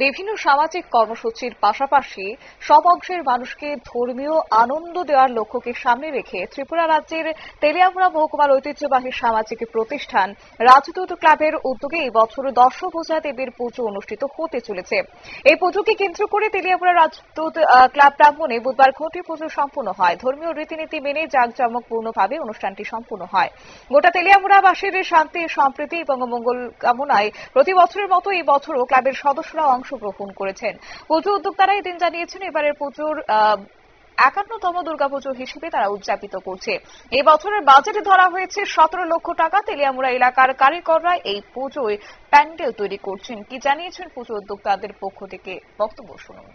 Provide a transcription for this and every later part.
বিভিন্ন সামাজিক কর্মসূচির পাশাপাশি সব অংশের মানুষকে ধর্মীয় আনন্দ দেওয়ার লক্ষ্যকে সামনে রেখে ত্রিপুরা রাজ্যের তেলিয়ামুড়া মহকুমার ঐতিহ্যবাহী সামাজিক প্রতিষ্ঠান রাজদূত ক্লাবের উদ্যোগে এই বছর দশভূজা দেবীর পুজো অনুষ্ঠিত হতে চলেছে। এই পুজোকে কেন্দ্র করে তেলিয়ামুড়া রাজদূত ক্লাব প্রাঙ্গণে বুধবার ঘটি পুজো সম্পন্ন হয়। ধর্মীয় রীতিনীতি মেনে জাঁকজমকপূর্ণভাবে অনুষ্ঠানটি সম্পন্ন হয়। গোটা তেলিয়ামুড়াবাসীর শান্তি, সম্প্রীতি এবং মঙ্গল কামনায় প্রতি বছরের মতো এই বছরও ক্লাবের সদস্যরা অংশগ্রহণ করেছেন। পুজো উদ্যোক্তারা এদিন জানিয়েছেন এবারের পুজোর ৫১তম দুর্গাপুজো হিসেবে তারা উদযাপিত করছে। এই বছরের বাজেটে ধরা হয়েছে ১৭ লক্ষ টাকা। তেলিয়ামুড়া এলাকার কারিগররা এই পুজোয় প্যান্ডেল তৈরি করছেন। কি জানিয়েছেন পুজো উদ্যোক্তাদের পক্ষ থেকে, বক্তব্য শুনুন।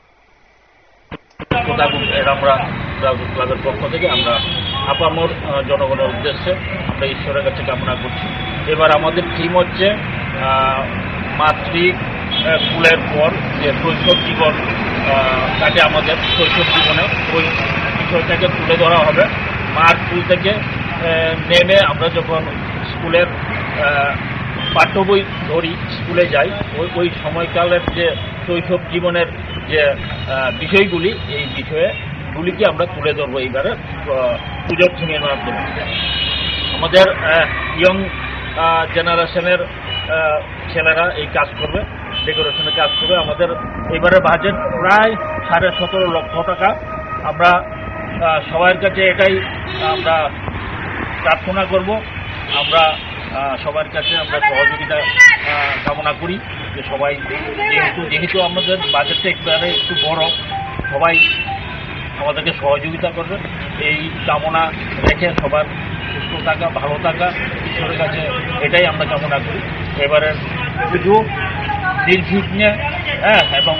ক্লাবের পক্ষ থেকে আমরা আপামর জনগণের উদ্দেশ্যে আমরা ঈশ্বরের কাছে কামনা করছি। এবার আমাদের থিম হচ্ছে মাতৃ কুলের পর যে শৈশব জীবন তাকে আমাদের শৈশব জীবনে ওই বিষয়টাকে তুলে ধরা হবে। মার স্কুল থেকে নেমে আমরা যখন স্কুলের পাঠ্য বই ধরি, স্কুলে যাই, ওই সময়কালের যে শৈশব জীবনের যে বিষয়গুলি, এই বিষয়গুলিকে আমরা তুলে ধরবো এইবারে পুজোর থিমের মাধ্যমে। আমাদের ইয়ং জেনারেশনের ছেলেরা এই কাজ করবে, ডেকোরেশনের কাজ করবে। আমাদের এবারে বাজেট প্রায় ১৭.৫ লক্ষ টাকা। আমরা সবার কাছে এটাই আমরা প্রার্থনা করব, আমরা সবার কাছে আমরা সহযোগিতা কামনা করি যে সবাই যেহেতু আমাদের বাজেটটা একটু বড়, সবাই আমাদেরকে সহযোগিতা করবে এই কামনা রেখে সবার সুস্থ থাকা, ভালো থাকা ঈশ্বরের কাছে এটাই আমরা কামনা করি। এবারের পুজো নির্বিঘ্নে এবং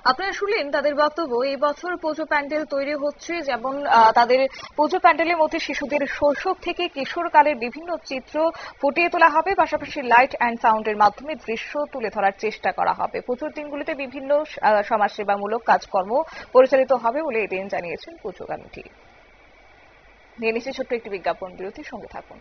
আপনারা শুনলেন তাদের বক্তব্য। এই বছর পুজো প্যান্ডেল তৈরি হচ্ছে, যেমন তাদের পুজো প্যান্ডেলের মধ্যে শিশুদের শৈশব থেকে কিশোরকালের বিভিন্ন চিত্র ফুটিয়ে তোলা হবে, পাশাপাশি লাইট অ্যান্ড সাউন্ডের মাধ্যমে দৃশ্য তুলে ধরার চেষ্টা করা হবে। পুজোর দিনগুলিতে বিভিন্ন সমাজসেবামূলক কাজকর্ম পরিচালিত হবে বলে এদিন জানিয়েছেন পুজো কমিটি। নিয়ে নিচ্ছে ছোট্ট একটি বিজ্ঞাপন বিরতি, সঙ্গে থাকুন।